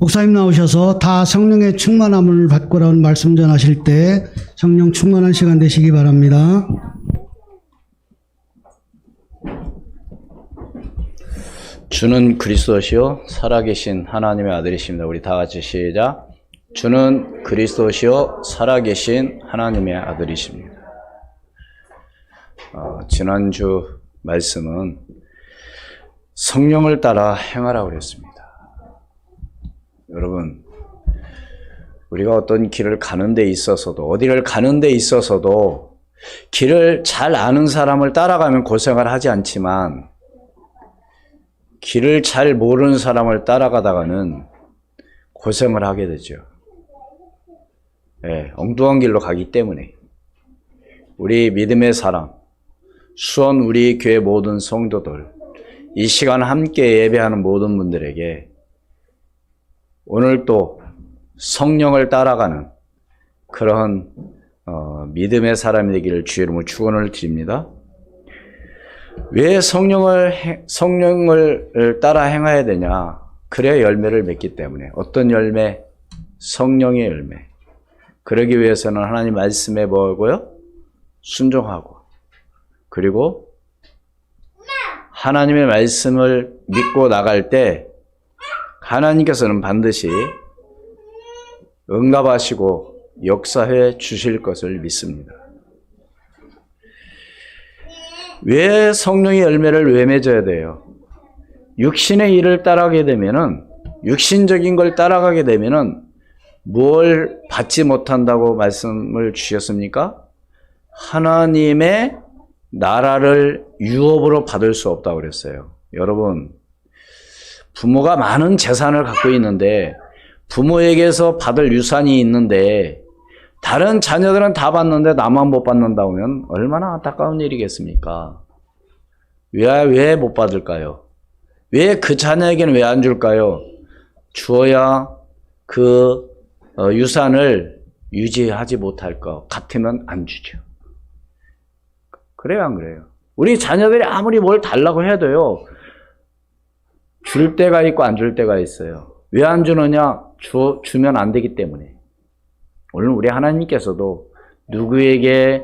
목사님 나오셔서 다 성령의 충만함을 받고라는 말씀 전하실 때 성령 충만한 시간 되시기 바랍니다. 주는 그리스도시요 살아계신 하나님의 아들이십니다. 우리 다 같이 시작. 주는 그리스도시요 살아계신 하나님의 아들이십니다. 지난주 말씀은 성령을 따라 행하라고 그랬습니다. 여러분, 우리가 어떤 길을 가는 데 있어서도, 어디를 가는 데 있어서도 길을 잘 아는 사람을 따라가면 고생을 하지 않지만 길을 잘 모르는 사람을 따라가다가는 고생을 하게 되죠. 네, 엉뚱한 길로 가기 때문에. 우리 믿음의 사랑, 수원 우리 교회 모든 성도들, 이 시간 함께 예배하는 모든 분들에게 오늘 또 성령을 따라가는 그런 믿음의 사람이 되기를 주의 이름으로 축원을 드립니다. 왜 성령을 따라 행해야 되냐? 그래야 열매를 맺기 때문에. 어떤 열매? 성령의 열매. 그러기 위해서는 하나님 말씀에 뭐고요? 순종하고, 그리고 하나님의 말씀을 믿고 나갈 때 하나님께서는 반드시 응답하시고 역사해 주실 것을 믿습니다. 왜 성령의 열매를 왜 맺어야 돼요? 육신의 일을 따라가게 되면은, 육신적인 걸 따라가게 되면은 뭘 받지 못한다고 말씀을 주셨습니까? 하나님의 나라를 유업으로 받을 수 없다고 그랬어요. 여러분, 부모가 많은 재산을 갖고 있는데, 부모에게서 받을 유산이 있는데 다른 자녀들은 다 받는데 나만 못 받는다고 하면 얼마나 안타까운 일이겠습니까? 왜 못 받을까요? 왜 그 자녀에게는 왜 안 줄까요? 주어야 그 유산을 유지하지 못할 것 같으면 안 주죠. 그래요, 안 그래요? 우리 자녀들이 아무리 뭘 달라고 해도요, 줄 때가 있고 안 줄 때가 있어요. 왜 안 주느냐? 주면 안 되기 때문에. 오늘 우리 하나님께서도 누구에게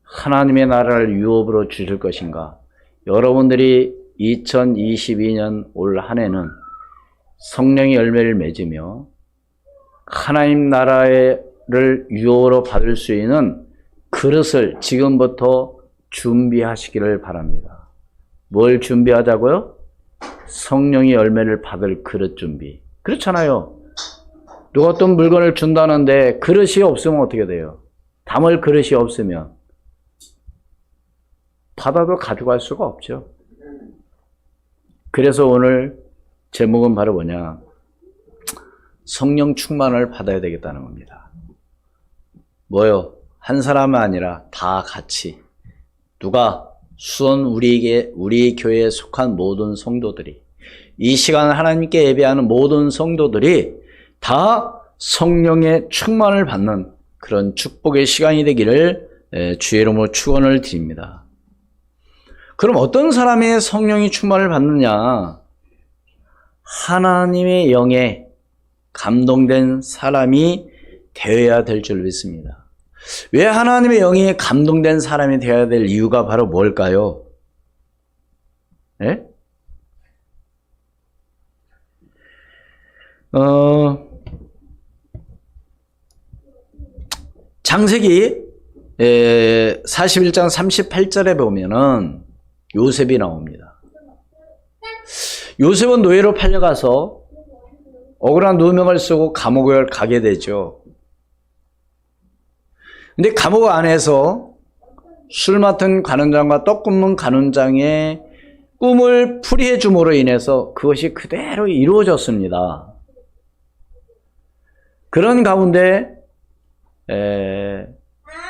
하나님의 나라를 유업으로 주실 것인가? 여러분들이 2022년 올 한 해는 성령의 열매를 맺으며 하나님 나라를 유업으로 받을 수 있는 그릇을 지금부터 준비하시기를 바랍니다. 뭘 준비하자고요? 성령의 열매를 받을 그릇 준비. 그렇잖아요. 누가 어떤 물건을 준다는데 그릇이 없으면 어떻게 돼요? 담을 그릇이 없으면 받아도 가져갈 수가 없죠. 그래서 오늘 제목은 바로 뭐냐? 성령 충만을 받아야 되겠다는 겁니다. 뭐요? 한 사람은 아니라 다 같이. 누가? 수원 우리 교회에 속한 모든 성도들이, 이 시간 하나님께 예배하는 모든 성도들이 다 성령의 충만을 받는 그런 축복의 시간이 되기를 주의 이름으로 축원을 드립니다. 그럼 어떤 사람의 성령이 충만을 받느냐? 하나님의 영에 감동된 사람이 되어야 될 줄 믿습니다. 왜 하나님의 영에 감동된 사람이 되어야 될 이유가 바로 뭘까요? 예? 창세기 41장 38절에 보면은 요셉이 나옵니다. 요셉은 노예로 팔려가서 억울한 누명을 쓰고 감옥을 가게 되죠. 근데 감옥 안에서 술 맡은 관원장과 떡 굽는 관원장의 꿈을 풀이해 줌으로 인해서 그것이 그대로 이루어졌습니다. 그런 가운데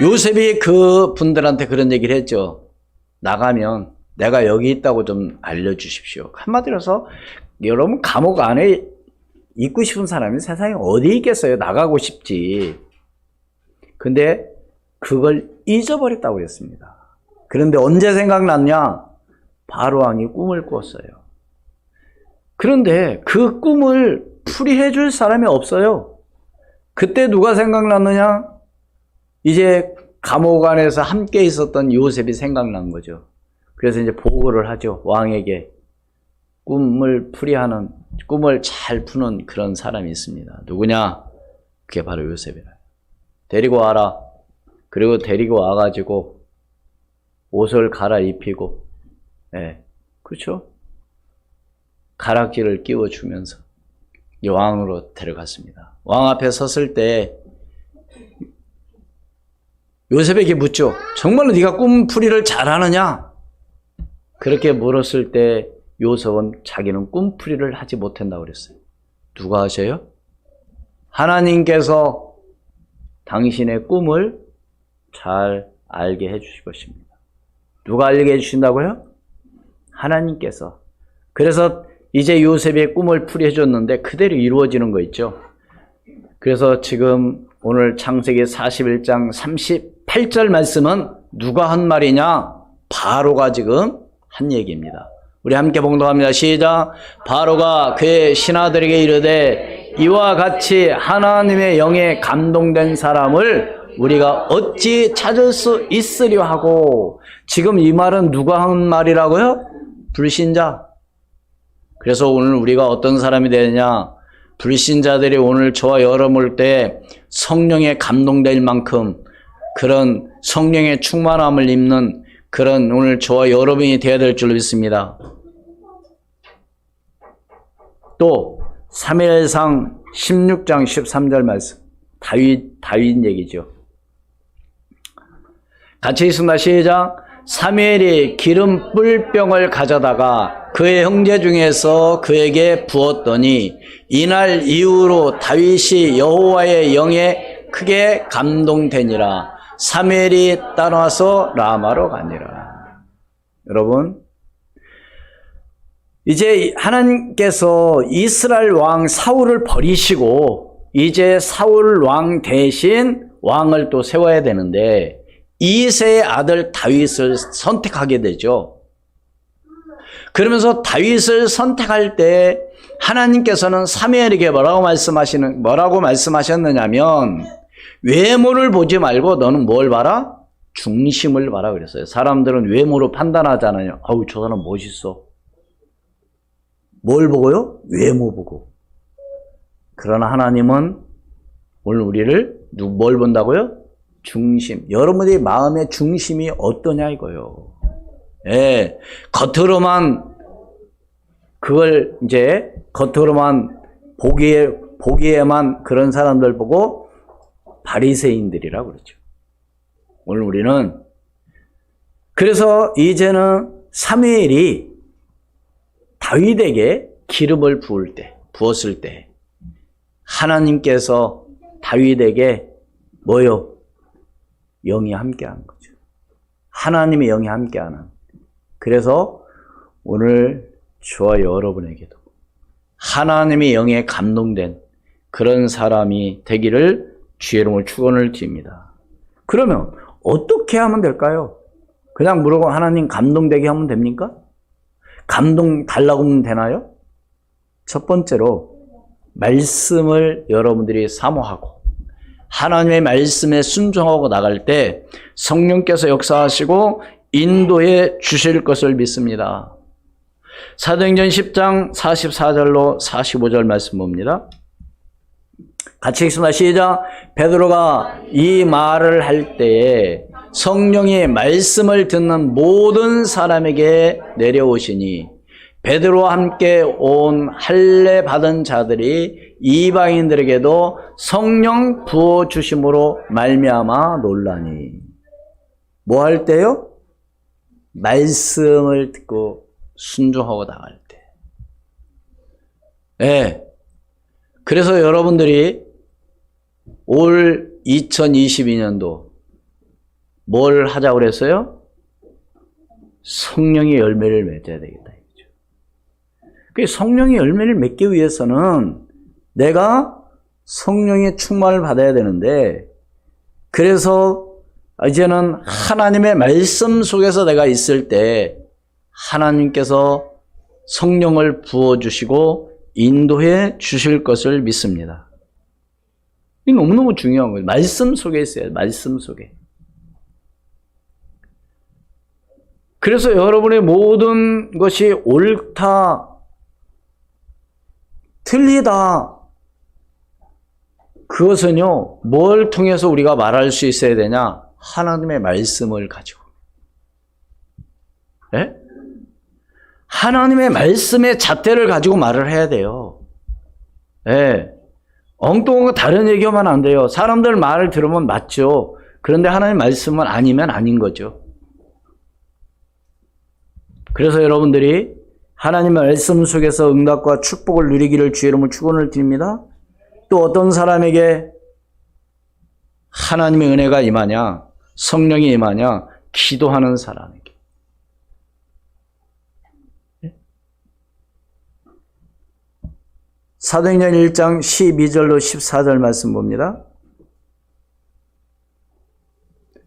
요셉이 그 분들한테 그런 얘기를 했죠. 나가면 내가 여기 있다고 좀 알려주십시오. 한마디로 해서 여러분, 감옥 안에 있고 싶은 사람이 세상에 어디 있겠어요? 나가고 싶지. 근데 그걸 잊어버렸다고 그랬습니다. 그런데 언제 생각났냐? 바로 왕이 꿈을 꿨어요. 그런데 그 꿈을 풀이해 줄 사람이 없어요. 그때 누가 생각났느냐? 이제 감옥 안에서 함께 있었던 요셉이 생각난 거죠. 그래서 이제 보고를 하죠. 왕에게. 꿈을 풀이하는, 꿈을 잘 푸는 그런 사람이 있습니다. 누구냐? 그게 바로 요셉이라. 데리고 와라. 그리고 데리고 와가지고 옷을 갈아입히고, 예, 그렇죠? 가락지를 끼워주면서 왕으로 데려갔습니다. 왕 앞에 섰을 때 요셉에게 묻죠. 정말로 네가 꿈풀이를 잘하느냐? 그렇게 물었을 때 요셉은 자기는 꿈풀이를 하지 못한다고 그랬어요. 누가 하셔요? 하나님께서 당신의 꿈을 잘 알게 해주실 것입니다. 누가 알게 해주신다고요? 하나님께서. 그래서 이제 요셉의 꿈을 풀이해 줬는데 그대로 이루어지는 거 있죠. 그래서 지금 오늘 창세기 41장 38절 말씀은 누가 한 말이냐? 바로가 지금 한 얘기입니다. 우리 함께 봉독합니다. 시작. 바로가 그의 신하들에게 이르되 이와 같이 하나님의 영에 감동된 사람을 우리가 어찌 찾을 수 있으려 하고. 지금 이 말은 누가 한 말이라고요? 불신자. 그래서 오늘 우리가 어떤 사람이 되느냐? 불신자들이 오늘 저와 여러분 때 성령에 감동될 만큼 그런 성령의 충만함을 입는 그런 오늘 저와 여러분이 되어야 될 줄 믿습니다. 또 사무엘상 16장 13절 말씀, 다윗 얘기죠. 같이 있습니다. 시작. 사무엘이 기름 뿔병을 가져다가 그의 형제 중에서 그에게 부었더니 이날 이후로 다윗이 여호와의 영에 크게 감동되니라. 사무엘이 따라와서 라마로 가니라. 여러분, 이제 하나님께서 이스라엘 왕 사울을 버리시고 이제 사울 왕 대신 왕을 또 세워야 되는데 이새의 아들 다윗을 선택하게 되죠. 그러면서 다윗을 선택할 때 하나님께서는 사무엘에게 뭐라고 말씀하셨느냐면 외모를 보지 말고 너는 뭘 봐라? 중심을 봐라 그랬어요. 사람들은 외모로 판단하잖아요. 아우, 저 사람 멋있어. 뭘 보고요? 외모 보고. 그러나 하나님은 오늘 우리를 뭘 본다고요? 중심. 여러분의 마음의 중심이 어떠냐 이거요. 예, 겉으로만 그걸 이제 겉으로만 보기에만 그런 사람들 보고 바리새인들이라고 그러죠. 오늘 우리는 그래서 이제는 사무엘이 다윗에게 기름을 부었을 때 하나님께서 다윗에게 뭐요? 영이 함께한 거죠. 하나님의 영이 함께하는. 그래서 오늘 저와 여러분에게도 하나님의 영에 감동된 그런 사람이 되기를 주의 이름으로 축원을 드립니다. 그러면 어떻게 하면 될까요? 그냥 물어보고 하나님 감동되게 하면 됩니까? 감동 달라고 하면 되나요? 첫 번째로 말씀을 여러분들이 사모하고 하나님의 말씀에 순종하고 나갈 때 성령께서 역사하시고 인도해 주실 것을 믿습니다. 사도행전 10장 44절로 45절 말씀 봅니다. 같이 읽습니다. 시작. 베드로가 이 말을 할 때에 성령이 말씀을 듣는 모든 사람에게 내려오시니 베드로와 함께 온 할례 받은 자들이 이방인들에게도 성령 부어 주심으로 말미암아 놀라니. 뭐 할 때요? 말씀을 듣고 순종하고 나갈 때. 네. 그래서 여러분들이 올 2022년도 뭘 하자고 그랬어요? 성령의 열매를 맺어야 되겠다. 그 성령의 열매를 맺기 위해서는 내가 성령의 충만을 받아야 되는데, 그래서 이제는 하나님의 말씀 속에서 내가 있을 때 하나님께서 성령을 부어주시고 인도해 주실 것을 믿습니다. 이게 너무너무 중요한 거예요. 말씀 속에 있어요. 말씀 속에. 그래서 여러분의 모든 것이 옳다, 틀리다, 그것은요, 뭘 통해서 우리가 말할 수 있어야 되냐? 하나님의 말씀을 가지고. 예? 하나님의 말씀의 잣대를 가지고 말을 해야 돼요. 예. 엉뚱한 거 다른 얘기하면 안 돼요. 사람들 말을 들으면 맞죠. 그런데 하나님의 말씀은 아니면 아닌 거죠. 그래서 여러분들이 하나님의 말씀 속에서 응답과 축복을 누리기를 주의 이름으로 축원을 드립니다. 또 어떤 사람에게 하나님의 은혜가 임하냐, 성령이 임하냐, 기도하는 사람에게. 사도행전 1장 12절로 14절 말씀 봅니다.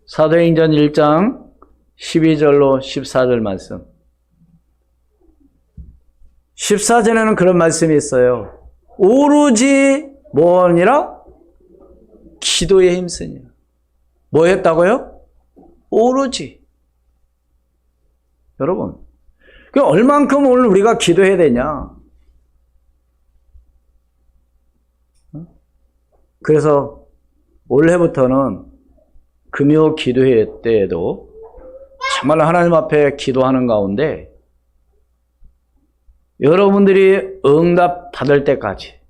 사도행전 1장 12절로 14절 말씀. 14절에는 그런 말씀이 있어요. 오로지 뭐하니라? 기도에 힘쓰니라. 뭐 했다고요? 오로지. 여러분, 그럼 얼만큼 오늘 우리가 기도해야 되냐? 그래서 올해부터는 금요 기도회 때에도 정말 하나님 앞에 기도하는 가운데 여러분들이 응답 받을 때까지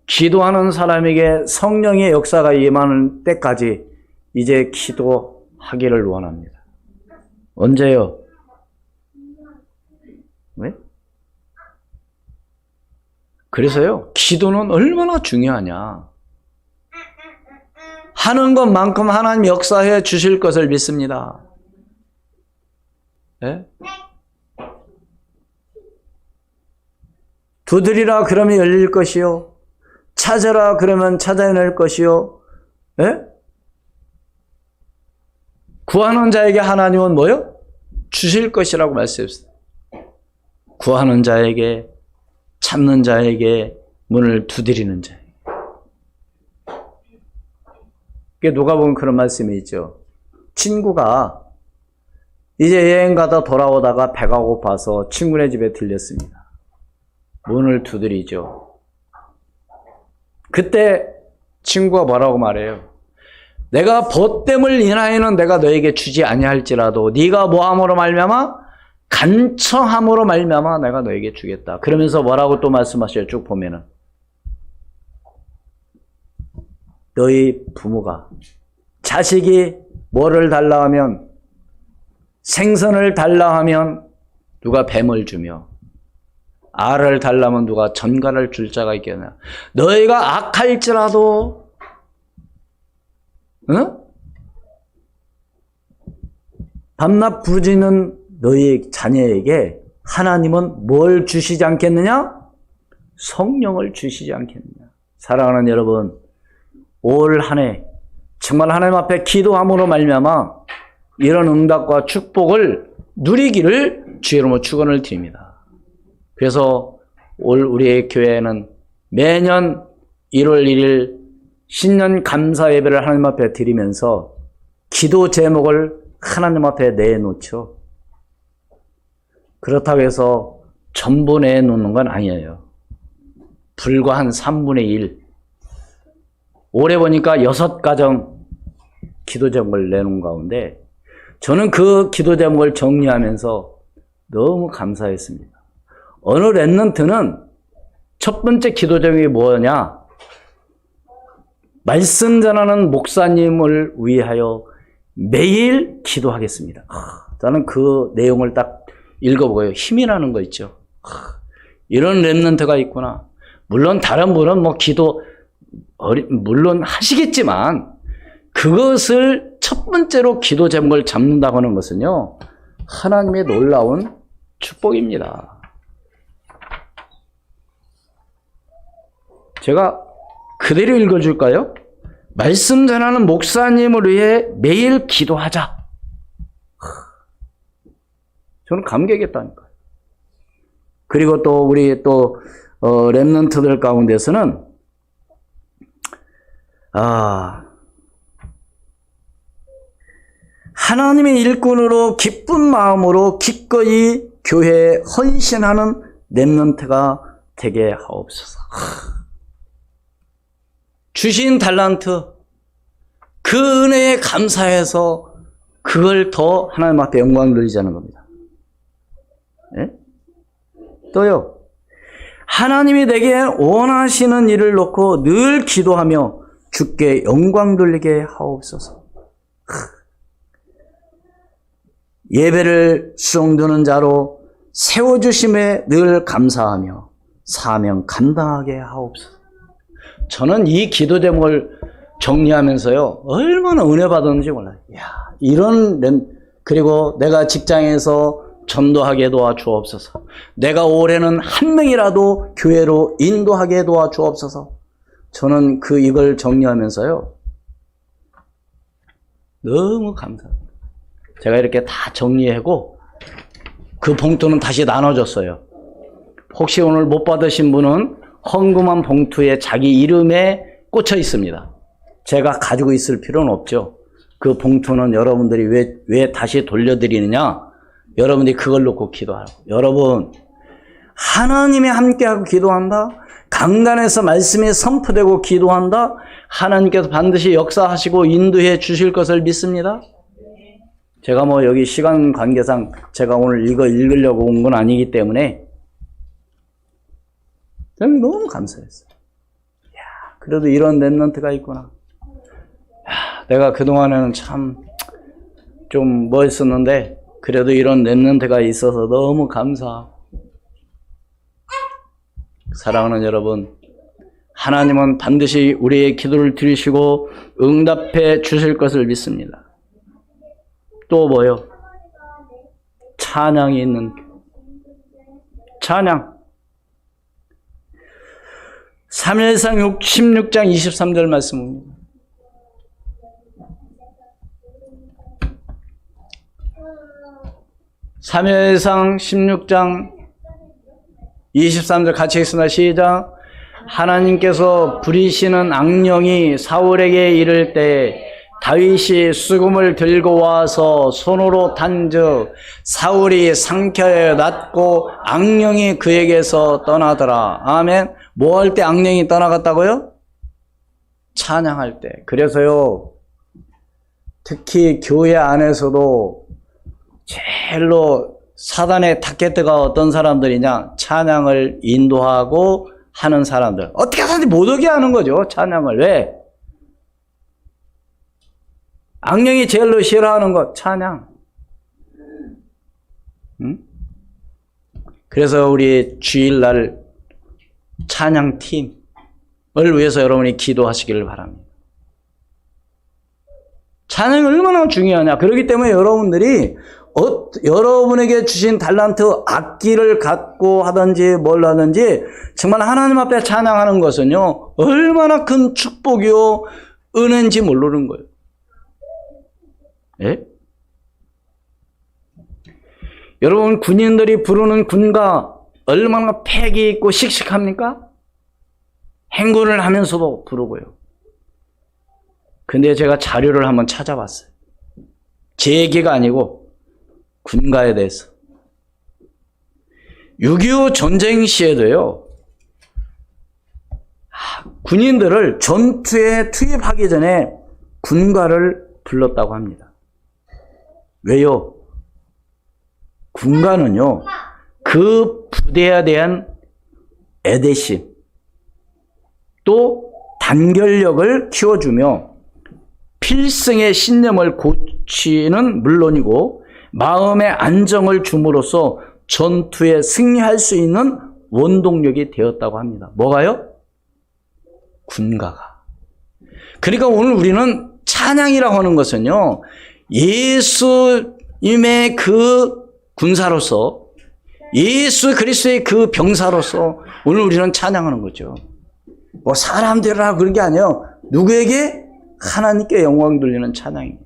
기도하는 사람에게 성령의 역사가 임하는 때까지 이제 기도하기를 원합니다. 언제요? 왜? 그래서요, 기도는 얼마나 중요하냐. 하는 것만큼 하나님 역사해 주실 것을 믿습니다. 네? 두드리라 그러면 열릴 것이요. 찾으라 그러면 찾아낼 것이요. 네? 구하는 자에게 하나님은 뭐요? 주실 것이라고 말씀했어요. 구하는 자에게, 찾는 자에게, 문을 두드리는 자에게. 누가 보면 그런 말씀이 있죠. 친구가 이제 여행 가다 돌아오다가 배가 고파서 친구네 집에 들렸습니다. 문을 두드리죠. 그때 친구가 뭐라고 말해요? 내가 보탬을 인하여는 내가 너에게 주지 아니할지라도 네가 뭐함으로 말미암아 간청함으로 말미암아 내가 너에게 주겠다. 그러면서 뭐라고 또 말씀하셔요? 쭉 보면은 너희 부모가 자식이 뭐를 달라 하면 생선을 달라 하면 누가 뱀을 주며 알을 달라면 누가 전갈을 줄 자가 있겠냐. 너희가 악할지라도 응? 밤낮 부르짖는 너희 자녀에게 하나님은 뭘 주시지 않겠느냐? 성령을 주시지 않겠느냐. 사랑하는 여러분, 올 한 해 정말 하나님 앞에 기도함으로 말미암아 이런 응답과 축복을 누리기를 주의 이름으로 축원을 드립니다. 그래서 올 우리의 교회는 매년 1월 1일 신년 감사 예배를 하나님 앞에 드리면서 기도 제목을 하나님 앞에 내놓죠. 그렇다고 해서 전부 내놓는 건 아니에요. 불과 한 3분의 1. 올해 보니까 6가정 기도 제목을 내놓은 가운데 저는 그 기도 제목을 정리하면서 너무 감사했습니다. 어느 랩런트는 첫 번째 기도 제목이 뭐냐? 말씀 전하는 목사님을 위하여 매일 기도하겠습니다. 저는 그 내용을 딱 읽어보고요. 힘이 나는 거 있죠. 이런 랩런트가 있구나. 물론 다른 분은 뭐 기도 물론 하시겠지만 그것을 첫 번째로 기도 제목을 잡는다고 하는 것은요. 하나님의 놀라운 축복입니다. 제가 그대로 읽어줄까요? 말씀 전하는 목사님을 위해 매일 기도하자. 저는 감격했다니까요. 그리고 또 우리 또 렘넌트들 가운데서는 하나님의 일꾼으로 기쁜 마음으로 기꺼이 교회에 헌신하는 렘넌트가 되게 하옵소서. 주신 달란트, 그 은혜에 감사해서 그걸 더 하나님 앞에 영광 돌리자는 겁니다. 네? 또요, 하나님이 내게 원하시는 일을 놓고 늘 기도하며 주께 영광 돌리게 하옵소서. 예배를 수용되는 자로 세워주심에 늘 감사하며 사명 감당하게 하옵소서. 저는 이 기도 제목을 정리하면서요, 얼마나 은혜 받았는지 몰라요. 그리고 내가 직장에서 전도하게 도와주옵소서. 내가 올해는 한 명이라도 교회로 인도하게 도와주옵소서. 저는 이걸 정리하면서요, 너무 감사합니다. 제가 이렇게 다 정리하고 그 봉투는 다시 나눠줬어요. 혹시 오늘 못 받으신 분은 헌금한 봉투에 자기 이름에 꽂혀 있습니다. 제가 가지고 있을 필요는 없죠. 그 봉투는 여러분들이 왜 다시 돌려드리느냐? 여러분들이 그걸 놓고 기도하라고. 여러분, 하나님이 함께하고 기도한다? 강단에서 말씀이 선포되고 기도한다? 하나님께서 반드시 역사하시고 인도해 주실 것을 믿습니다. 제가 여기 시간 관계상 제가 오늘 이거 읽으려고 온 건 아니기 때문에 저는 너무 감사했어요. 그래도 이런 렘넌트가 있구나. 내가 그동안에는 참 좀 했었는데 그래도 이런 렘넌트가 있어서 너무 감사하고. 사랑하는 여러분, 하나님은 반드시 우리의 기도를 들으시고 응답해 주실 것을 믿습니다. 또 뭐요? 찬양이 있는 찬양. 사무엘상 16장 23절 말씀입니다. 사무엘상 16장 23절 같이 읽습니다. 시작. 하나님께서 부리시는 악령이 사울에게 이를 때 다윗이 수금을 들고 와서 손으로 탄즉 사울이 상쾌하여 낫고 악령이 그에게서 떠나더라. 아멘. 뭐 할 때 악령이 떠나갔다고요? 찬양할 때. 그래서요, 특히 교회 안에서도 제일로 사단의 타겟가 어떤 사람들이냐? 찬양을 인도하고 하는 사람들. 어떻게 하든지 못 오게 하는 거죠, 찬양을. 왜? 악령이 제일로 싫어하는 것, 찬양. 응? 그래서 우리 주일날 찬양팀을 위해서 여러분이 기도하시기를 바랍니다. 찬양이 얼마나 중요하냐. 그렇기 때문에 여러분들이 여러분에게 주신 달란트, 악기를 갖고 하든지 뭘 하든지 정말 하나님 앞에 찬양하는 것은요, 얼마나 큰 축복이요 은혜인지 모르는 거예요. 예? 여러분, 군인들이 부르는 군가 얼마나 패기 있고 씩씩합니까? 행군을 하면서도 부르고요. 근데 제가 자료를 한번 찾아봤어요. 제 얘기가 아니고 군가에 대해서. 6.25 전쟁 시에도요, 군인들을 전투에 투입하기 전에 군가를 불렀다고 합니다. 왜요? 군가는요, 그 부대에 대한 애대심, 또 단결력을 키워주며 필승의 신념을 고치는 물론이고 마음의 안정을 줌으로써 전투에 승리할 수 있는 원동력이 되었다고 합니다. 뭐가요? 군가가. 그러니까 오늘 우리는 찬양이라고 하는 것은요, 예수님의 그 군사로서, 예수 그리스도의 그 병사로서 오늘 우리는 찬양하는 거죠. 뭐 사람들이라 그런 게 아니에요. 누구에게? 하나님께 영광 돌리는 찬양입니다.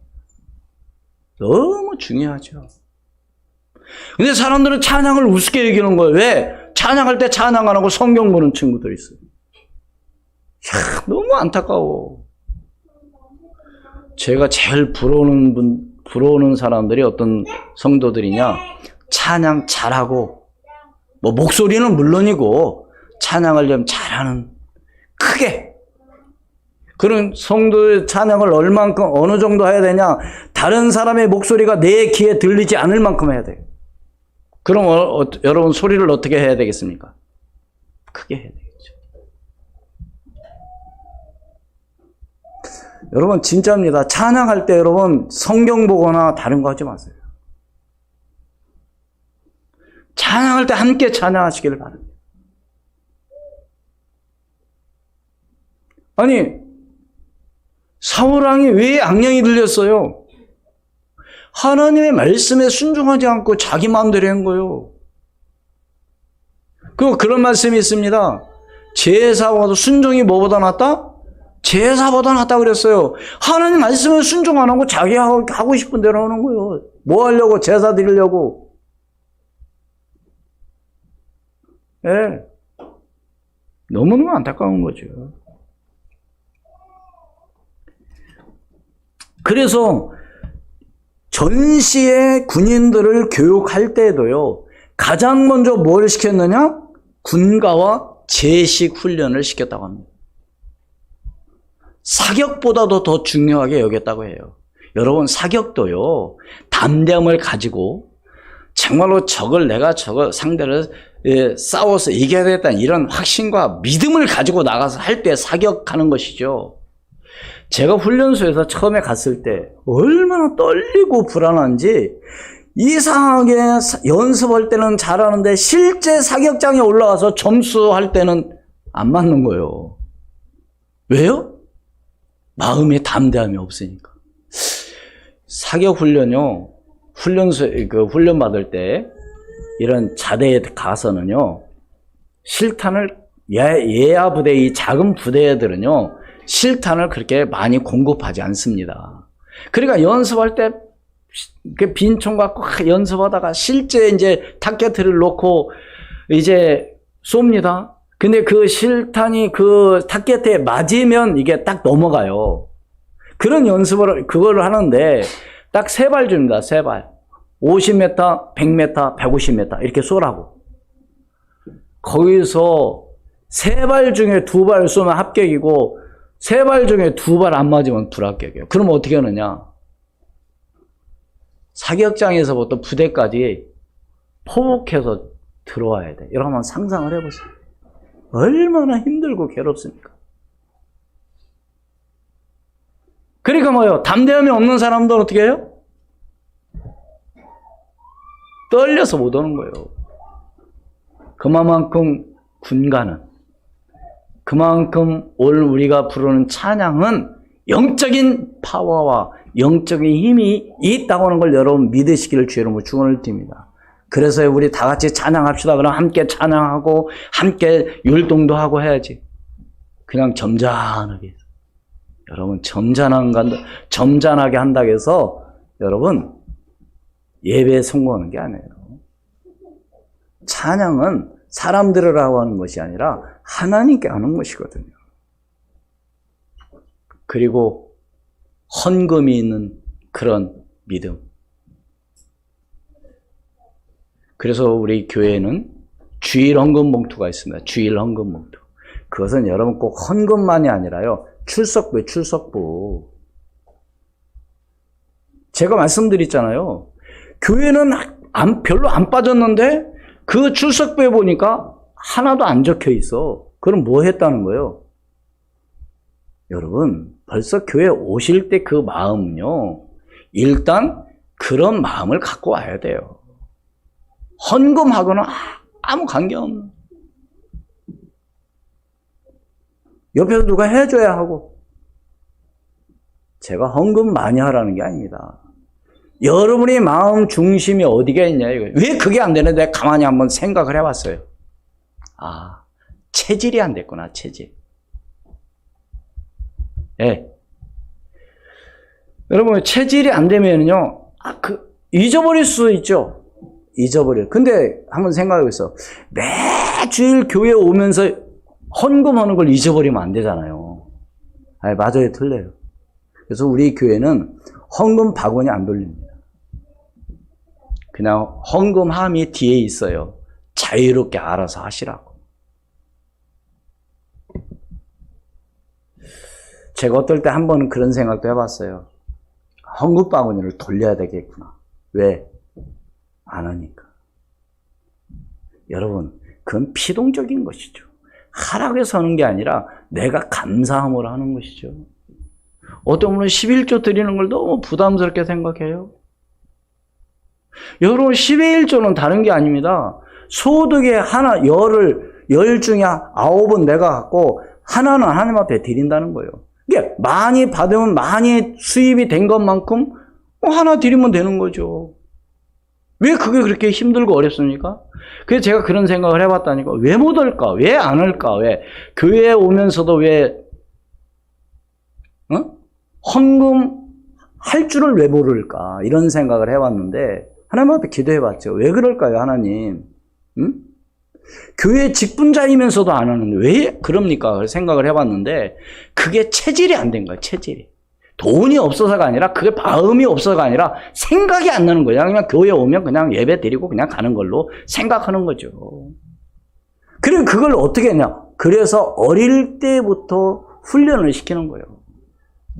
너무 중요하죠. 근데 사람들은 찬양을 우습게 여기는 거예요. 왜? 찬양할 때 찬양 안 하고 성경 보는 친구들 있어요. 야, 너무 안타까워. 제가 제일 부러우는 사람들이 어떤 성도들이냐? 찬양 잘하고, 뭐 목소리는 물론이고 찬양을 좀 잘하는, 크게. 그런 성도의 찬양을 얼만큼 어느 정도 해야 되냐? 다른 사람의 목소리가 내 귀에 들리지 않을 만큼 해야 돼요. 그럼 여러분 소리를 어떻게 해야 되겠습니까? 크게 해야 되겠죠. 여러분 진짜입니다. 찬양할 때 여러분 성경 보거나 다른 거 하지 마세요. 찬양할 때 함께 찬양하시기를 바랍니다. 아니 사울왕이 왜 악령이 들렸어요? 하나님의 말씀에 순종하지 않고 자기 마음대로 한 거예요. 그런 말씀이 있습니다. 제사보다 순종이 뭐보다 낫다? 제사보다 낫다 그랬어요. 하나님 말씀에 순종 안 하고 자기 하고 싶은 대로 하는 거예요. 뭐 하려고? 제사 드리려고. 예. 네. 너무너무 안타까운 거죠. 그래서 전시의 군인들을 교육할 때에도요, 가장 먼저 뭘 시켰느냐? 군가와 제식 훈련을 시켰다고 합니다. 사격보다도 더 중요하게 여겼다고 해요. 여러분, 사격도요, 담대함을 가지고 정말로 내가 상대를 싸워서 이겨야 되겠다는 이런 확신과 믿음을 가지고 나가서 할 때 사격하는 것이죠. 제가 훈련소에서 처음에 갔을 때 얼마나 떨리고 불안한지, 이상하게 연습할 때는 잘하는데 실제 사격장에 올라가서 점수할 때는 안 맞는 거예요. 왜요? 마음에 담대함이 없으니까. 사격 훈련요, 훈련 받을 때 이런 자대에 가서는요, 실탄을 예하 부대, 이 작은 부대들은요, 실탄을 그렇게 많이 공급하지 않습니다. 그러니까 연습할 때 빈총 갖고 연습하다가 실제 이제 타켓을 놓고 이제 쏩니다. 근데 그 실탄이 그 타켓에 맞으면 이게 딱 넘어가요. 그런 연습을 그걸 하는데 딱 3발 줍니다. 3발. 50m, 100m, 150m 이렇게 쏘라고. 거기서 3발 중에 2발 쏘면 합격이고 3발 중에 2발 안 맞으면 불합격이에요. 그럼 어떻게 하느냐? 사격장에서부터 부대까지 포복해서 들어와야 돼. 여러분 한번 상상을 해보세요. 얼마나 힘들고 괴롭습니까? 그러니까 뭐예요? 담대함이 없는 사람들은 어떻게 해요? 떨려서 못 오는 거예요. 그만큼 군가는, 그만큼 오늘 우리가 부르는 찬양은 영적인 파워와 영적인 힘이 있다고 하는 걸 여러분 믿으시기를 주의 이름으로 축원을 드립니다. 그래서 우리 다 같이 찬양합시다. 그럼 함께 찬양하고 함께 율동도 하고 해야지. 그냥 점잖하게. 여러분 점잖하게 한다고 해서 여러분 예배에 성공하는 게 아니에요. 찬양은 사람들이라고 하는 것이 아니라 하나님께 하는 것이거든요. 그리고 헌금이 있는 그런 믿음. 그래서 우리 교회에는 주일 헌금 봉투가 있습니다. 주일 헌금 봉투. 그것은 여러분 꼭 헌금만이 아니라요. 출석부. 제가 말씀드렸잖아요. 교회는 별로 안 빠졌는데 그 출석부에 보니까 하나도 안 적혀 있어. 그럼 뭐 했다는 거예요? 여러분, 벌써 교회 오실 때 그 마음은요, 일단 그런 마음을 갖고 와야 돼요. 헌금하거나 아무 관계없는. 옆에서 누가 해줘야 하고. 제가 헌금 많이 하라는 게 아닙니다. 여러분의 마음 중심이 어디가 있냐, 이거. 왜 그게 안 되는데 가만히 한번 생각을 해봤어요. 아, 체질이 안 됐구나, 체질. 예. 여러분, 체질이 안 되면요, 잊어버릴 수 있죠. 잊어버려요. 근데 한번 생각해보세요. 매주일 교회 오면서 헌금하는 걸 잊어버리면 안 되잖아요. 아니, 맞아요. 틀려요. 그래서 우리 교회는 헌금 바구니 안 돌립니다. 그냥 헌금함이 뒤에 있어요. 자유롭게 알아서 하시라고. 제가 어떨 때 한 번은 그런 생각도 해봤어요. 헌금 바구니를 돌려야 되겠구나. 왜? 안 하니까. 여러분, 그건 피동적인 것이죠. 하라고 해서 하는 게 아니라 내가 감사함으로 하는 것이죠. 어떤 분은 11조 드리는 걸 너무 부담스럽게 생각해요. 여러분, 12의 1조는 다른 게 아닙니다. 소득의 하나, 열 중에 9은 내가 갖고 하나는 하나님 앞에 드린다는 거예요. 이게 많이 받으면 많이 수입이 된 것만큼 하나 드리면 되는 거죠. 왜 그게 그렇게 힘들고 어렵습니까? 그래서 제가 그런 생각을 해봤다니까. 왜 못 할까? 왜 안 할까? 왜? 교회에 오면서도 왜, 헌금 할 줄을 왜 모를까? 이런 생각을 해봤는데, 하나님 앞에 기도해봤죠. 왜 그럴까요, 하나님? 교회 직분자이면서도 안 하는데, 왜 그럽니까? 생각을 해봤는데, 그게 체질이 안 된 거예요, 체질이. 돈이 없어서가 아니라, 그게 마음이 없어서가 아니라, 생각이 안 나는 거예요. 그냥 교회 오면 그냥 예배 드리고 그냥 가는 걸로 생각하는 거죠. 그리고 그걸 어떻게 했냐? 그래서 어릴 때부터 훈련을 시키는 거예요.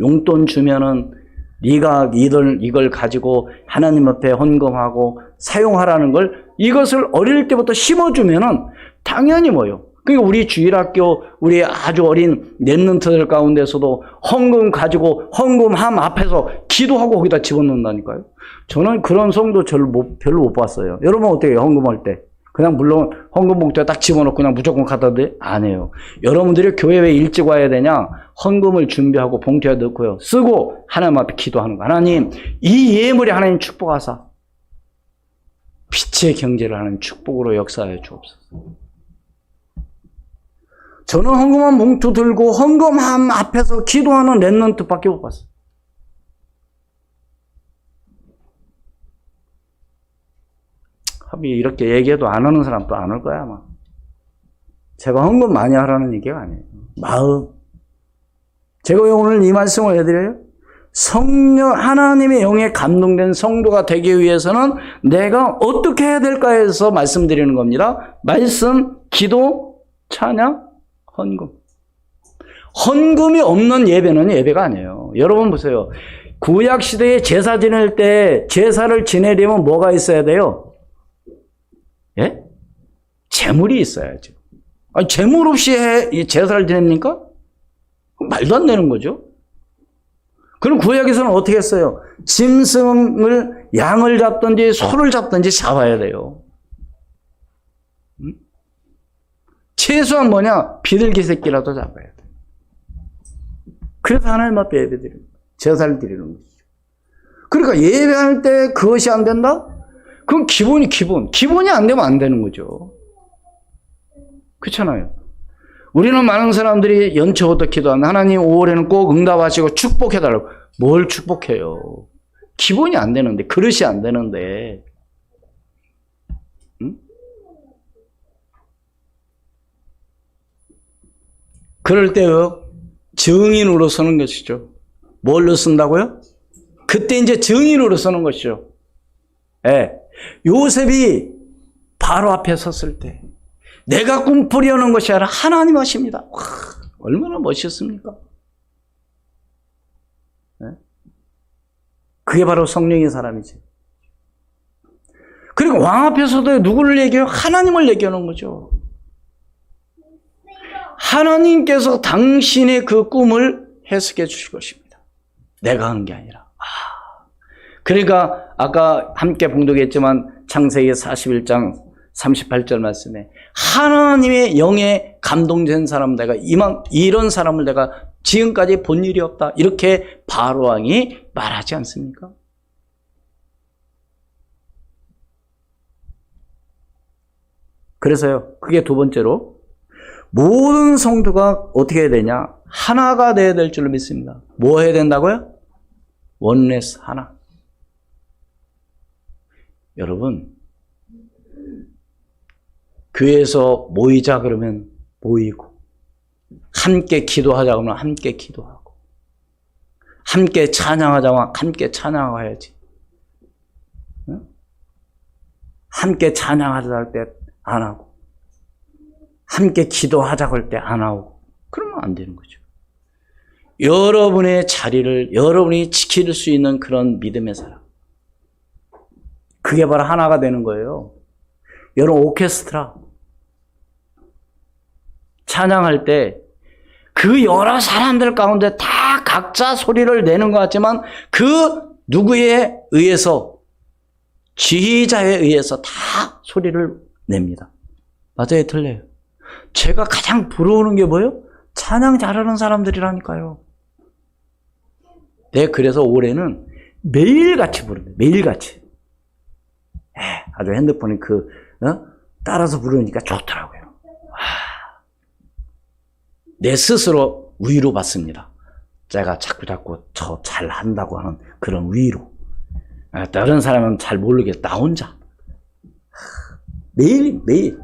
용돈 주면은, 네가 이걸 가지고 하나님 앞에 헌금하고 사용하라는 걸 이것을 어릴 때부터 심어주면은 당연히 뭐요? 그러니까 우리 주일학교 우리 아주 어린 랩런트들 가운데서도 헌금 가지고 헌금함 앞에서 기도하고 거기다 집어넣는다니까요. 저는 그런 성도 별로 못 봤어요. 여러분 어때요? 헌금할 때? 그냥 물론 헌금 봉투에 딱 집어넣고 그냥 무조건 갖다 대? 안 해요. 여러분들이 교회 왜 일찍 와야 되냐? 헌금을 준비하고 봉투에 넣고요. 쓰고 하나님 앞에 기도하는 거. 하나님, 이 예물이 하나님 축복하사 빛의 경제를 하는 축복으로 역사하여 주옵소서. 저는 헌금한 봉투 들고 헌금함 앞에서 기도하는 랩런트밖에 못 봤어요. 이렇게 얘기해도 안 하는 사람도 안 올 거야, 아마. 제가 헌금 많이 하라는 얘기가 아니에요. 마음. 제가 왜 오늘 이 말씀을 해드려요? 성령, 하나님의 영에 감동된 성도가 되기 위해서는 내가 어떻게 해야 될까 해서 말씀드리는 겁니다. 말씀, 기도, 찬양, 헌금. 헌금이 없는 예배는 예배가 아니에요. 여러분 보세요. 구약시대에 제사 지낼 때 제사를 지내려면 뭐가 있어야 돼요? 예? 재물이 있어야죠. 아니, 재물 없이 제사를 지냅니까? 말도 안 되는 거죠. 그럼 구약에서는 어떻게 했어요? 짐승을, 양을 잡든지 소를 잡든지 잡아야 돼요. 최소한 뭐냐? 비둘기 새끼라도 잡아야 돼. 그래서 하나님 앞에 예배 드리는 거예요. 제사를 드리는 것이죠. 그러니까 예배할 때 그것이 안 된다? 그건 기본이 안 되면 안 되는 거죠. 그렇잖아요. 우리는 많은 사람들이 연초부터 기도하는 하나님 5월에는 꼭 응답하시고 축복해달라고. 뭘 축복해요? 기본이 안 되는데, 그릇이 안 되는데. 응? 그럴 때요, 증인으로 서는 것이죠. 뭘로 쓴다고요? 그때 이제 증인으로 서는 것이죠. 예. 요셉이 바로 앞에 섰을 때 내가 꿈꾸려는 것이 아니라 하나님 하십니다. 와, 얼마나 멋있습니까? 네? 그게 바로 성령의 사람이지. 그리고 왕 앞에서도 누구를 얘기해요? 하나님을 얘기하는 거죠. 하나님께서 당신의 그 꿈을 해석해 주실 것입니다. 내가 하는 게 아니라. 그러니까 아까 함께 봉독했지만 창세기 41장 38절 말씀에 하나님의 영에 감동된 사람 내가 이런 사람을 내가 지금까지 본 일이 없다. 이렇게 바로 왕이 말하지 않습니까? 그래서요. 그게 두 번째로 모든 성도가 어떻게 해야 되냐? 하나가 되어야 될 줄로 믿습니다. 뭐 해야 된다고요? 원네스 하나. 여러분, 교회에서 모이자 그러면 모이고, 함께 기도하자 그러면 함께 기도하고, 함께 찬양하자면 함께 찬양해야지. 응? 함께 찬양하자 할 때 안 하고, 함께 기도하자고 할 때 안 하고, 그러면 안 되는 거죠. 여러분의 자리를 여러분이 지킬 수 있는 그런 믿음의 사람. 그게 바로 하나가 되는 거예요. 여러분 오케스트라 찬양할 때 그 여러 사람들 가운데 다 각자 소리를 내는 것 같지만 그 누구에 의해서 지휘자에 의해서 다 소리를 냅니다. 맞아요, 틀려요? 제가 가장 부러우는 게 뭐예요? 찬양 잘하는 사람들이라니까요. 네, 그래서 올해는 매일같이 부릅니다. 매일같이. 아주 핸드폰에 따라서 부르니까 좋더라고요. 내 스스로 위로 받습니다. 제가 자꾸 저 잘한다고 하는 그런 위로. 다른 사람은 잘 모르겠다. 나 혼자. 매일.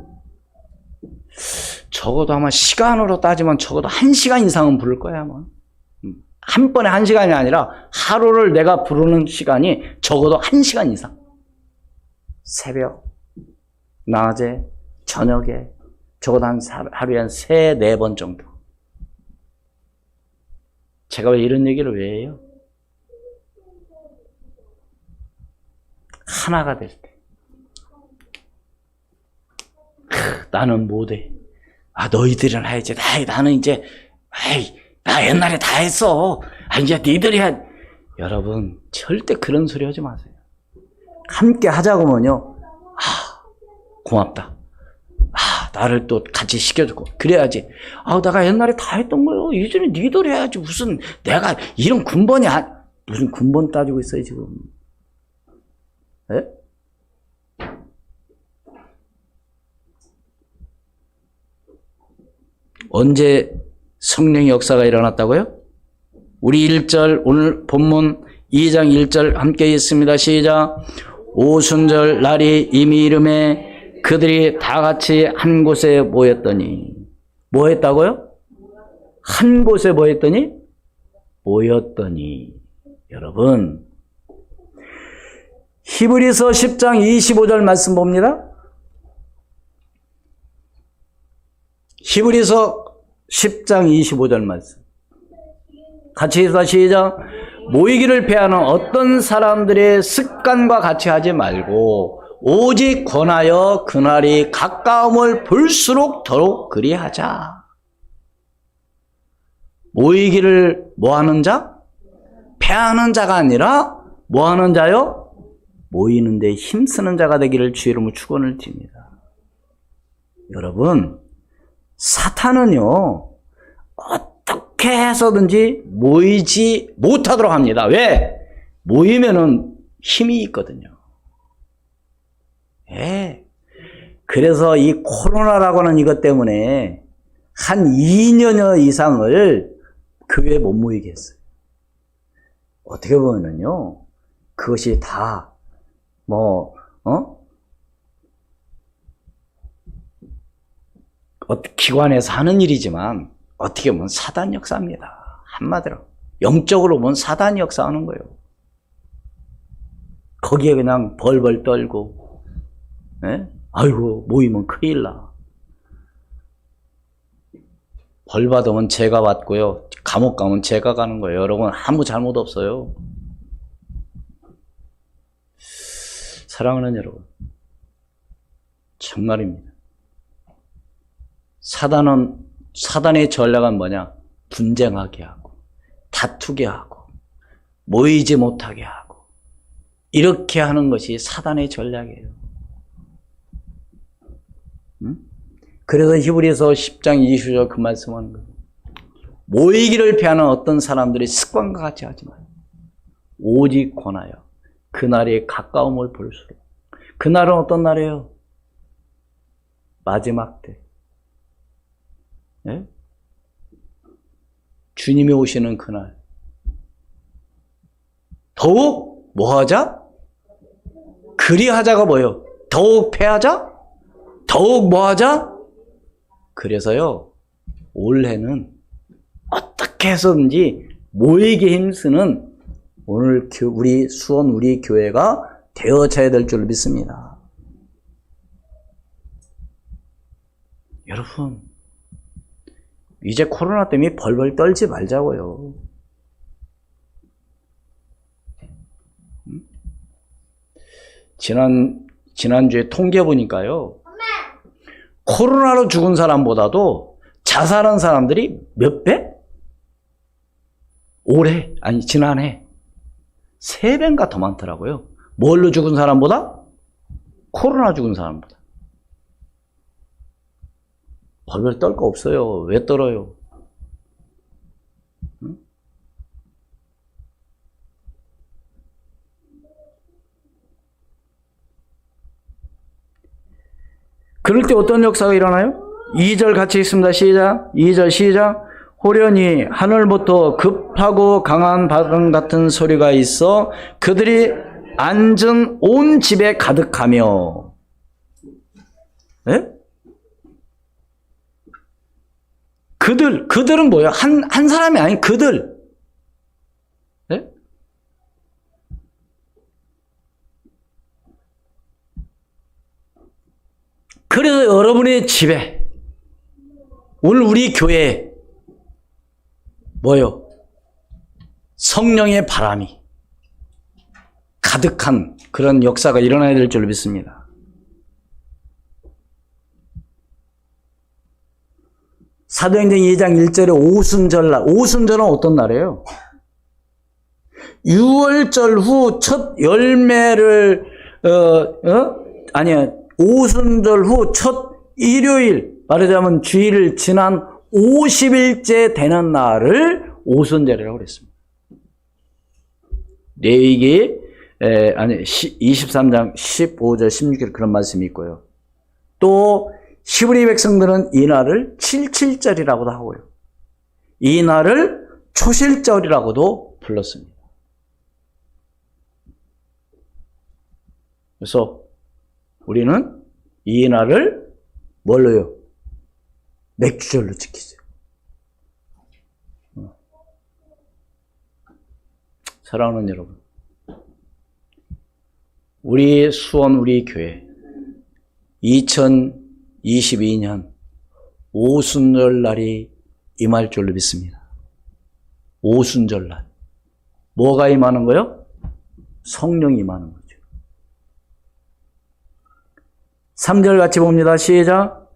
적어도 아마 시간으로 따지면 적어도 1시간 이상은 부를 거야, 아마. 한 번에 1시간이 아니라 하루를 내가 부르는 시간이 적어도 1시간 이상. 새벽, 낮에, 저녁에, 적어도 하루에 한 3, 4번 정도. 제가 왜 이런 얘기를 왜 해요? 하나가 될 때. 나는 못해. 너희들은 해야지. 나는 이제, 나 옛날에 다 했어. 이제 니들이 해. 여러분, 절대 그런 소리 하지 마세요. 함께 하자고 하면요. 고맙다. 나를 또 같이 시켜주고. 그래야지. 내가 옛날에 다 했던 거요. 이제는 니들 해야지. 무슨, 내가 이런 군번이 무슨 군번 따지고 있어요, 지금. 예? 언제 성령의 역사가 일어났다고요? 우리 1절, 오늘 본문 2장 1절 함께 있습니다. 시작. 오순절 날이 이미 이름에 그들이 다 같이 한 곳에 모였더니. 뭐 했다고요? 한 곳에 뭐 했더니? 모였더니. 여러분, 히브리서 10장 25절 말씀 봅니다. 히브리서 10장 25절 말씀. 같이 해서 시작. 모이기를 패하는 어떤 사람들의 습관과 같이 하지 말고 오직 권하여 그날이 가까움을 볼수록 더욱 그리하자. 모이기를 뭐하는 자? 패하는 자가 아니라 뭐하는 자요? 모이는 데 힘쓰는 자가 되기를 주의 이름으로 축원을 드립니다. 여러분, 사탄은요 어떻게 해서든지 모이지 못하도록 합니다. 왜? 모이면은 힘이 있거든요. 예. 그래서 이 코로나라고 하는 이것 때문에 한 2년여 이상을 교회에 못 모이게 했어요. 어떻게 보면은요, 그것이 다 기관에서 하는 일이지만 어떻게 보면 사단 역사입니다. 한마디로 영적으로 보면 사단이 역사하는 거예요. 거기에 그냥 벌벌 떨고, 아이고 모이면 큰일 나. 벌 받으면 제가 받고요. 감옥 가면 제가 가는 거예요. 여러분 아무 잘못 없어요. 사랑하는 여러분, 정말입니다. 사단의 전략은 뭐냐? 분쟁하게 하고, 다투게 하고, 모이지 못하게 하고, 이렇게 하는 것이 사단의 전략이에요. 그래서 히브리서 10장 20절 그 말씀하는 거예요. 모이기를 피하는 어떤 사람들이 습관과 같이 하지 마요. 오직 권하여 그날의 가까움을 볼수록. 그날은 어떤 날이에요? 마지막 때. 네? 주님이 오시는 그날. 더욱 뭐 하자? 그리하자가 뭐예요? 더욱 패하자? 더욱 뭐 하자? 그래서요, 올해는 어떻게 해서든지 모이게 힘쓰는 오늘 우리 수원 우리 교회가 되어져야 될 줄 믿습니다. 여러분, 이제 코로나 때문에 벌벌 떨지 말자고요. 지난주에 통계 보니까요, 코로나로 죽은 사람보다도 자살한 사람들이 몇 배? 지난해 3배인가 더 많더라고요. 뭘로 죽은 사람보다? 코로나 죽은 사람보다. 벌벌 떨 거 없어요. 왜 떨어요? 응? 그럴 때 어떤 역사가 일어나요? 2절 같이 있습니다. 시작. 2절 시작. 호련히 하늘부터 급하고 강한 바람 같은 소리가 있어 그들이 앉은 온 집에 가득하며. 네? 그들은 뭐예요? 한 사람이 아닌 그들. 네? 그래서 여러분의 집에, 오늘 우리 교회에 뭐요? 성령의 바람이 가득한 그런 역사가 일어나야 될 줄 믿습니다. 사도행전 2장 1절에 오순절날, 오순절은 어떤 날이에요? 6월절 후 첫 열매를 오순절 후 첫 일요일, 말하자면 주일을 지난 50일째 되는 날을 오순절이라고 그랬습니다. 레위기 23장 15절 16절 그런 말씀이 있고요. 또 히브리 백성들은 이 날을 77절이라고도 하고요. 이 날을 초실절이라고도 불렀습니다. 그래서 우리는 이 날을 뭘로요? 맥주절로 지키죠. 사랑하는 여러분, 우리 수원 우리 교회 2022년 오순절 날이 임할 줄로 믿습니다. 오순절 날. 뭐가 임하는 거요? 성령이 임하는 거죠. 3절 같이 봅니다. 시작.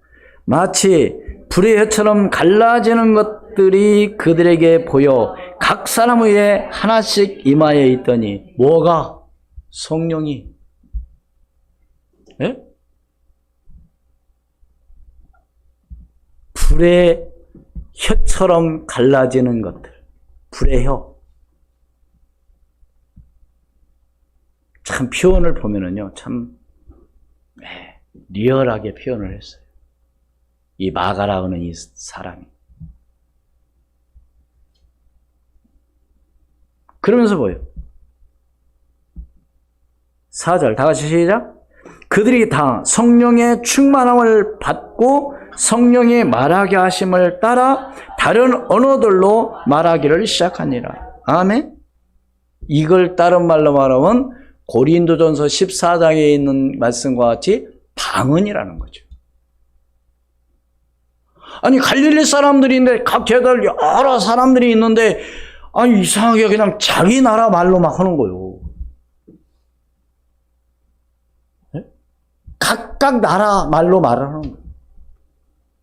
마치 불의 혀처럼 갈라지는 것들이 그들에게 보여 각 사람 위에 하나씩 임하여 있더니. 뭐가? 성령이. 예? 불의 혀처럼 갈라지는 것들. 불의 혀. 참 표현을 보면은요, 참 리얼하게 표현을 했어요. 이 마가라는 이 사람이. 그러면서 뭐예요? 4절 다 같이 시작. 그들이 다 성령의 충만함을 받고 성령이 말하게 하심을 따라 다른 언어들로 말하기를 시작하니라. 아멘. 이걸 다른 말로 말하면 고린도전서 14장에 있는 말씀과 같이 방언이라는 거죠. 아니 갈릴리 사람들인데 각 제들 여러 사람들이 있는데 아니 이상하게 그냥 자기 나라 말로 막 하는 거예요. 네? 각각 나라 말로 말을 하는 거예요.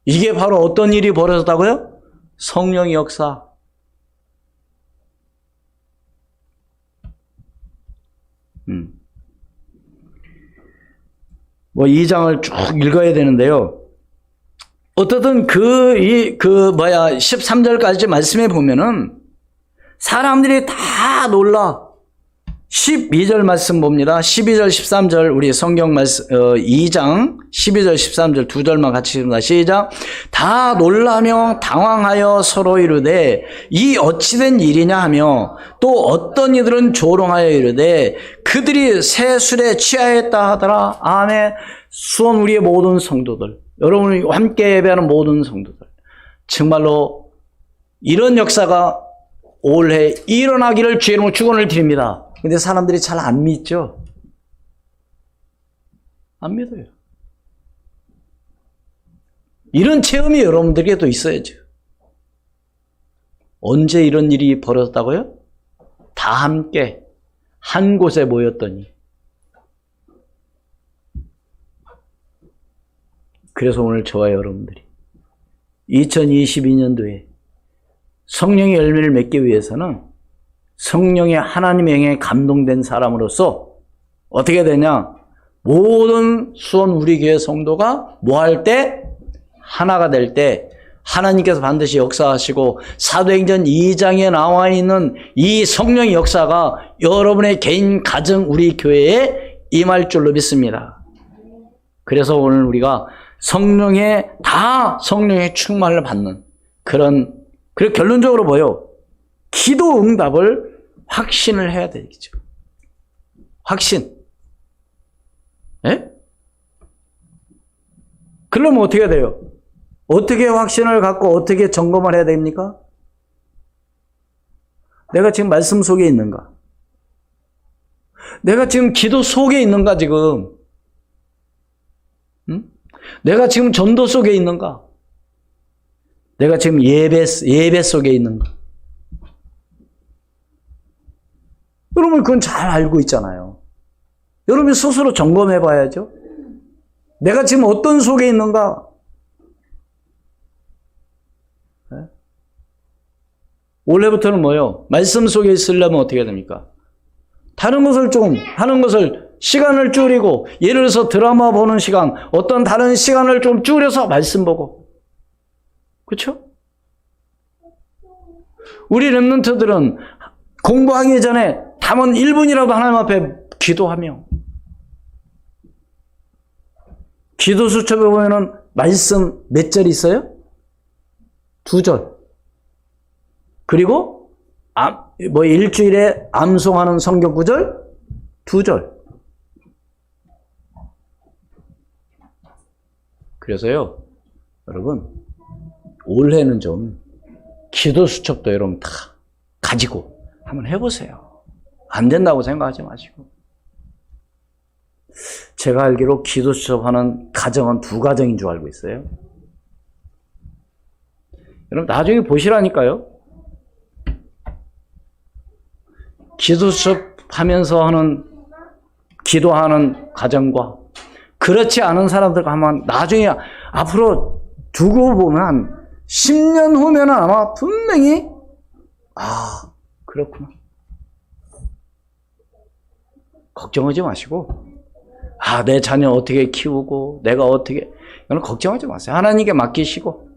이게 바로 어떤 일이 벌어졌다고요? 성령의 역사. 뭐 2장을 쭉 읽어야 되는데요. 어떻든 13절까지 말씀해 보면은 사람들이 다 놀라. 12절 말씀 봅니다. 12절, 13절 우리 성경 말씀 2장 12절, 13절 두 절만 같이 읽습니다. 시작. 다 놀라며 당황하여 서로 이르되 이 어찌된 일이냐 하며 또 어떤 이들은 조롱하여 이르되 그들이 새 술에 취하였다 하더라. 아멘. 수원 우리의 모든 성도들, 여러분이 함께 예배하는 모든 성도들, 정말로 이런 역사가 올해 일어나기를 주의 이름으로 축원을 드립니다. 근데 사람들이 잘 안 믿죠? 안 믿어요. 이런 체험이 여러분들에게도 있어야죠. 언제 이런 일이 벌어졌다고요? 다 함께 한 곳에 모였더니. 그래서 오늘 저와 여러분들이 2022년도에 성령의 열매를 맺기 위해서는 성령의 하나님의 영에 감동된 사람으로서 어떻게 되냐? 모든 수원 우리 교회 성도가 뭐 할 때? 하나가 될 때 하나님께서 반드시 역사하시고 사도행전 2장에 나와 있는 이 성령의 역사가 여러분의 개인 가정 우리 교회에 임할 줄로 믿습니다. 그래서 오늘 우리가 성령의 충만을 받는 그리고 결론적으로 뭐요? 기도 응답을 확신을 해야 되겠죠. 확신. 예? 그러면 어떻게 돼요? 어떻게 확신을 갖고 어떻게 점검을 해야 됩니까? 내가 지금 말씀 속에 있는가? 내가 지금 기도 속에 있는가, 지금? 응? 내가 지금 전도 속에 있는가? 내가 지금 예배 속에 있는가? 여러분, 그건 잘 알고 있잖아요. 여러분이 스스로 점검해 봐야죠. 내가 지금 어떤 속에 있는가? 네? 올해부터는 뭐요? 말씀 속에 있으려면 어떻게 됩니까? 다른 것을 좀 하는 것을 시간을 줄이고, 예를 들어서 드라마 보는 시간, 어떤 다른 시간을 좀 줄여서 말씀 보고. 그렇죠? 우리 렘넌트들은 공부하기 전에 담은 1분이라도 하나님 앞에 기도하며, 기도 수첩에 보면은 말씀 몇 절 있어요? 2절. 그리고 일주일에 암송하는 성경 구절 2절. 그래서요, 여러분, 올해는 좀 기도 수첩도 여러분 다 가지고 한번 해보세요. 안 된다고 생각하지 마시고. 제가 알기로 기도 수첩하는 가정은 2가정인 줄 알고 있어요. 여러분 나중에 보시라니까요. 기도 수첩하면서 기도하는 가정과 그렇지 않은 사람들과 하면 나중에 앞으로 두고 보면 10년 후면 아마 분명히 그렇구나. 걱정하지 마시고 내 자녀 어떻게 키우고 내가 어떻게, 이건 걱정하지 마세요. 하나님께 맡기시고.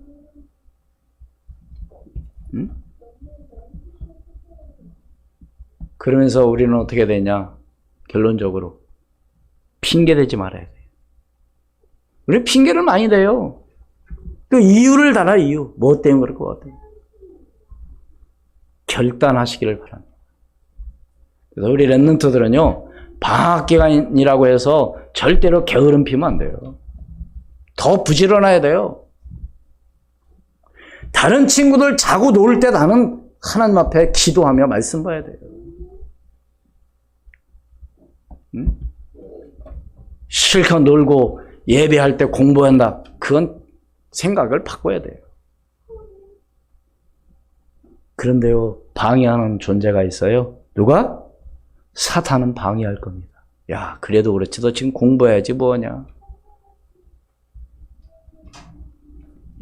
그러면서 우리는 어떻게 되냐? 결론적으로 핑계대지 말아야 돼요. 우리 핑계를 많이 대요. 그 이유를 달아, 이유. 뭐 때문에 그럴 것 같아요. 결단하시기를 바랍니다. 그래서 우리 렘넌트들은요, 방학 기간이라고 해서 절대로 게으름 피면 안 돼요. 더 부지런해야 돼요. 다른 친구들 자고 놀 때 나는 하나님 앞에 기도하며 말씀 봐야 돼요. 실컷 놀고 예배할 때 공부한다. 그건 생각을 바꿔야 돼요. 그런데요, 방해하는 존재가 있어요. 누가? 사탄은 방해할 겁니다. 야, 그래도 그렇지. 너 지금 공부해야지 뭐하냐.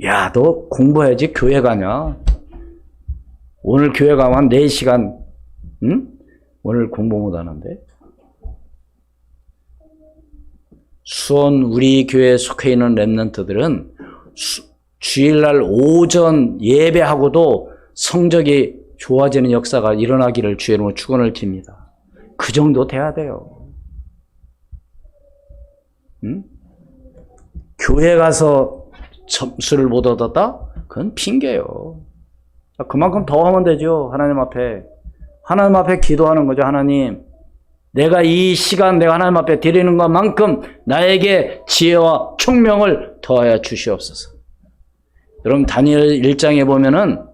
야, 너 공부해야지 교회 가냐. 오늘 교회 가면 한 4시간, 오늘 공부 못 하는데. 수원 우리 교회에 속해 있는 렘넌트들은 주일날 오전 예배하고도 성적이 좋아지는 역사가 일어나기를 주의 이름으로 축원을 드립니다. 그 정도 돼야 돼요. 교회 가서 점수를 못 얻었다? 그건 핑계예요. 그만큼 더 하면 되죠. 하나님 앞에 기도하는 거죠. 하나님, 내가 이 시간 내가 하나님 앞에 드리는 것만큼 나에게 지혜와 총명을 더하여 주시옵소서. 여러분 다니엘 1장에 보면은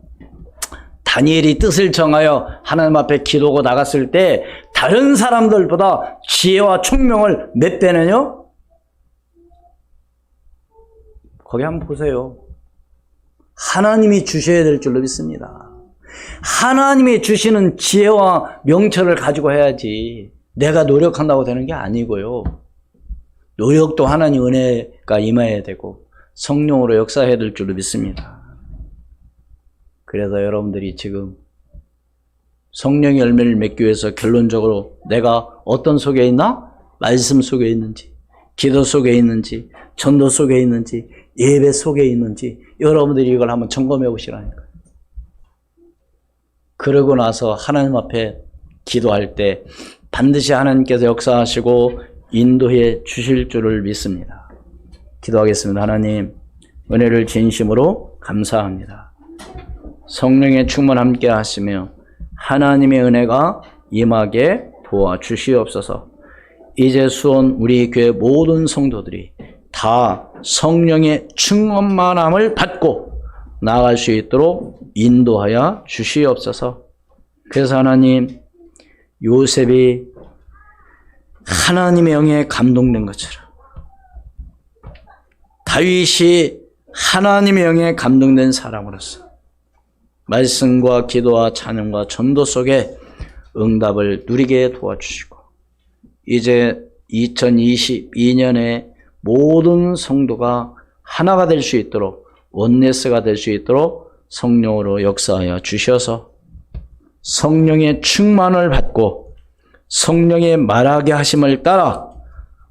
다니엘이 뜻을 정하여 하나님 앞에 기도하고 나갔을 때 다른 사람들보다 지혜와 총명을 몇 배는요? 거기 한번 보세요. 하나님이 주셔야 될 줄로 믿습니다. 하나님이 주시는 지혜와 명철을 가지고 해야지 내가 노력한다고 되는 게 아니고요. 노력도 하나님 은혜가 임해야 되고 성령으로 역사해야 될 줄로 믿습니다. 그래서 여러분들이 지금 성령의 열매를 맺기 위해서 결론적으로 내가 어떤 속에 있나? 말씀 속에 있는지, 기도 속에 있는지, 전도 속에 있는지, 예배 속에 있는지 여러분들이 이걸 한번 점검해 보시라니까요. 그러고 나서 하나님 앞에 기도할 때 반드시 하나님께서 역사하시고 인도해 주실 줄을 믿습니다. 기도하겠습니다. 하나님, 은혜를 진심으로 감사합니다. 성령의 충만 함께 하시며 하나님의 은혜가 임하게 도와주시옵소서. 이제 수원 우리 교회 모든 성도들이 다 성령의 충만함을 받고 나아갈 수 있도록 인도하여 주시옵소서. 그래서 하나님, 요셉이 하나님의 영에 감동된 것처럼 다윗이 하나님의 영에 감동된 사람으로서 말씀과 기도와 찬양과 전도 속에 응답을 누리게 도와주시고 이제 2022년에 모든 성도가 하나가 될 수 있도록 원네스가 될 수 있도록 성령으로 역사하여 주셔서 성령의 충만을 받고 성령의 말하게 하심을 따라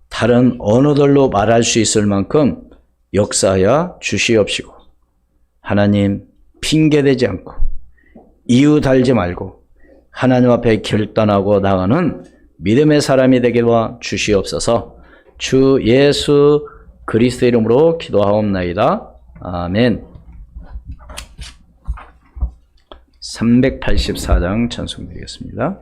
다른 언어들로 말할 수 있을 만큼 역사하여 주시옵시고 하나님 핑계대지 않고 이유 달지 말고 하나님 앞에 결단하고 나가는 믿음의 사람이 되게 도와 주시옵소서. 주 예수 그리스도 이름으로 기도하옵나이다. 아멘. 384장 찬송드리겠습니다.